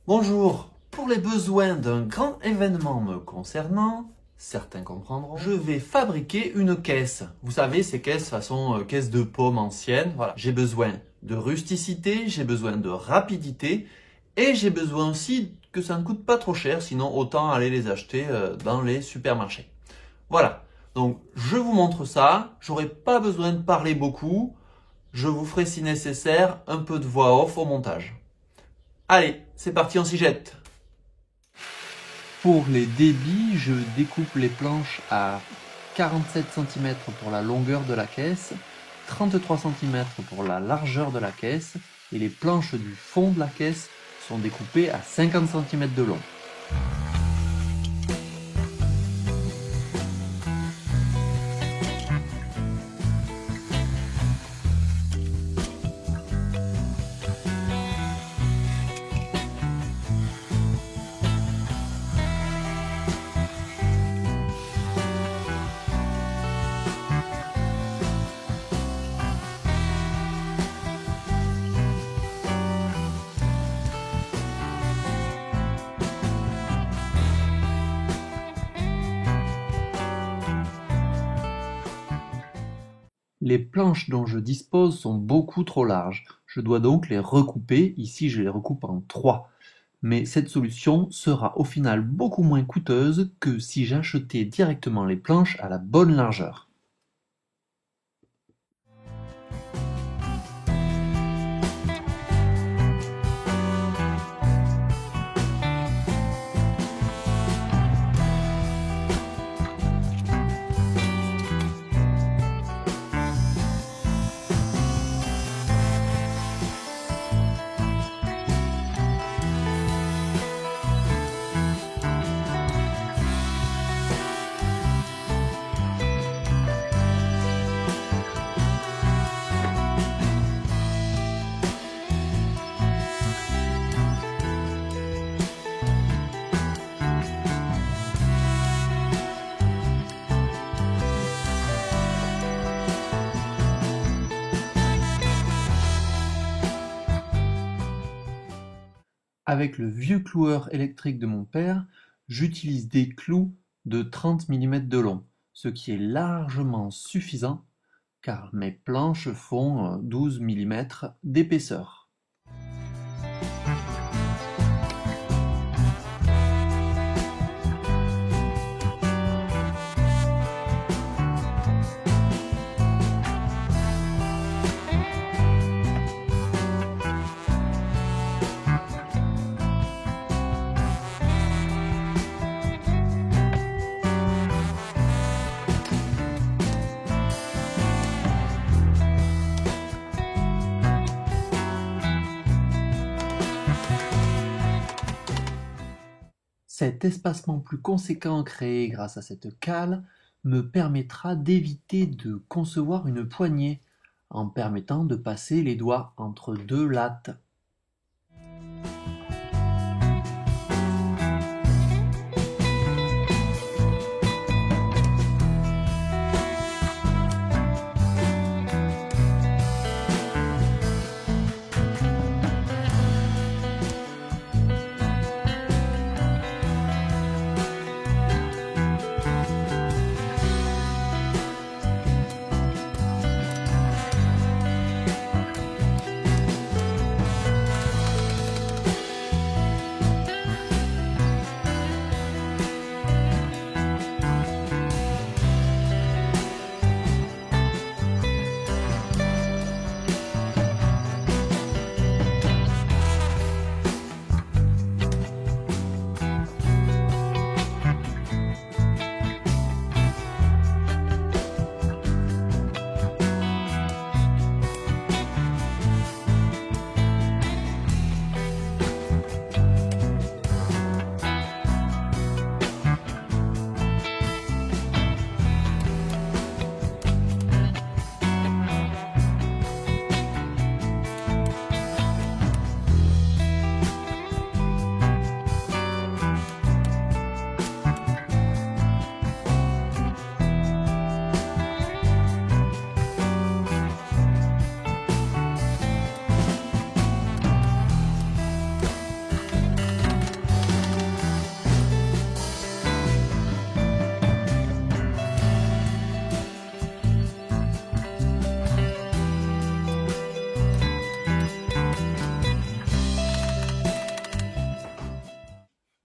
Bonjour, pour les besoins d'un grand événement me concernant, certains comprendront, je vais fabriquer une caisse. Vous savez, ces caisses façon caisse de pomme ancienne. Voilà. J'ai besoin de rusticité, j'ai besoin de rapidité et j'ai besoin aussi que ça ne coûte pas trop cher, sinon autant aller les acheter dans les supermarchés. Voilà, donc je vous montre ça, j'aurai pas besoin de parler beaucoup, je vous ferai si nécessaire un peu de voix off au montage. Allez, c'est parti, on s'y jette. Pour les débits, je découpe les planches à 47 cm pour la longueur de la caisse, 33 cm pour la largeur de la caisse et les planches du fond de la caisse sont découpées à 50 cm de long. Les planches dont je dispose sont beaucoup trop larges, je dois donc les recouper, ici je les recoupe en 3. Mais cette solution sera au final beaucoup moins coûteuse que si j'achetais directement les planches à la bonne largeur. Avec le vieux cloueur électrique de mon père, j'utilise des clous de 30 mm de long, ce qui est largement suffisant car mes planches font 12 mm d'épaisseur. Cet espacement plus conséquent créé grâce à cette cale me permettra d'éviter de concevoir une poignée en permettant de passer les doigts entre deux lattes.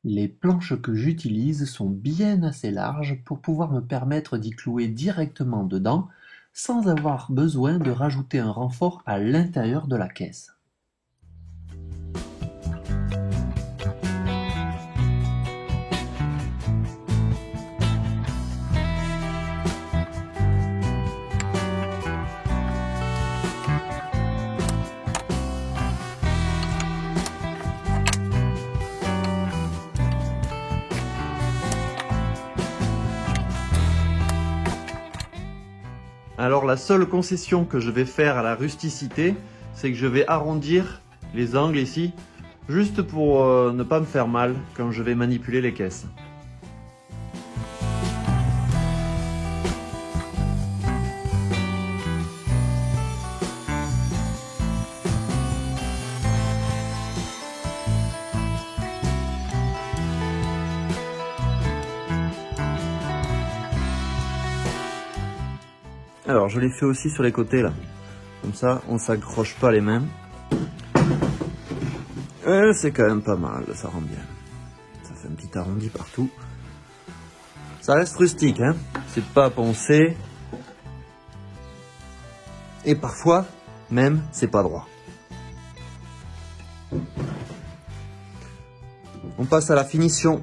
Les planches que j'utilise sont bien assez larges pour pouvoir me permettre d'y clouer directement dedans sans avoir besoin de rajouter un renfort à l'intérieur de la caisse. Alors la seule concession que je vais faire à la rusticité, c'est que je vais arrondir les angles ici, juste pour ne pas me faire mal quand je vais manipuler les caisses. Alors je l'ai fait aussi sur les côtés là, comme ça on s'accroche pas les mains. C'est quand même pas mal, ça rend bien. Ça fait un petit arrondi partout. Ça reste rustique, hein, c'est pas poncé. Et parfois, même, c'est pas droit. On passe à la finition.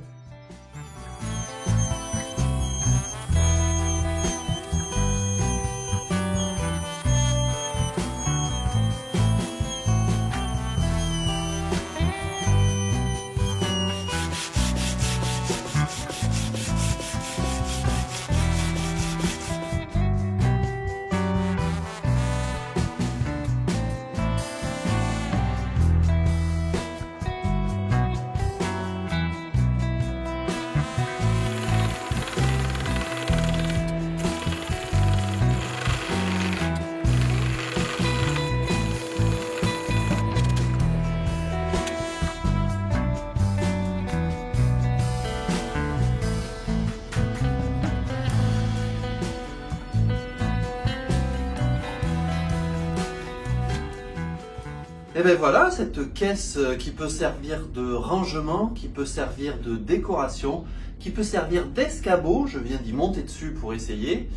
Et bien voilà, cette caisse qui peut servir de rangement, qui peut servir de décoration, qui peut servir d'escabeau, je viens d'y monter dessus pour essayer.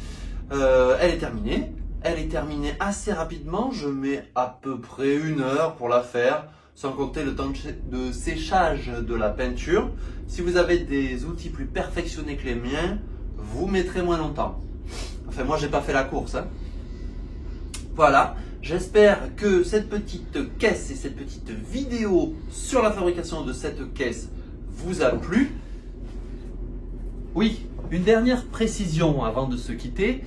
Elle est terminée. Elle est terminée assez rapidement, je mets à peu près 1 heure pour la faire, sans compter le temps de séchage de la peinture. Si vous avez des outils plus perfectionnés que les miens, vous mettrez moins longtemps. Enfin, moi, j'ai pas fait la course, hein. Voilà, j'espère que cette petite caisse et cette petite vidéo sur la fabrication de cette caisse vous a plu. Oui, une dernière précision avant de se quitter.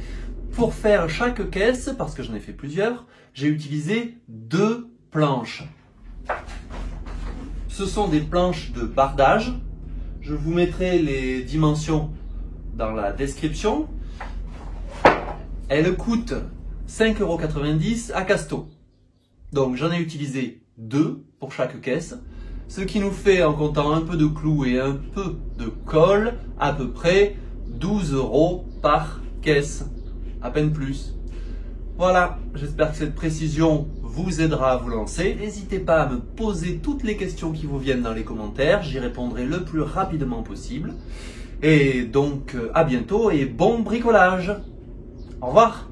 Pour faire chaque caisse, parce que j'en ai fait plusieurs, j'ai utilisé 2 planches. Ce sont des planches de bardage. Je vous mettrai les dimensions dans la description. Elles coûtent 5,90 € à Casto. Donc j'en ai utilisé 2 pour chaque caisse, ce qui nous fait, en comptant un peu de clous et un peu de colle, à peu près 12 € par caisse, à peine plus. Voilà, j'espère que cette précision vous aidera à vous lancer. N'hésitez pas à me poser toutes les questions qui vous viennent dans les commentaires, j'y répondrai le plus rapidement possible. Et donc à bientôt et bon bricolage. Au revoir.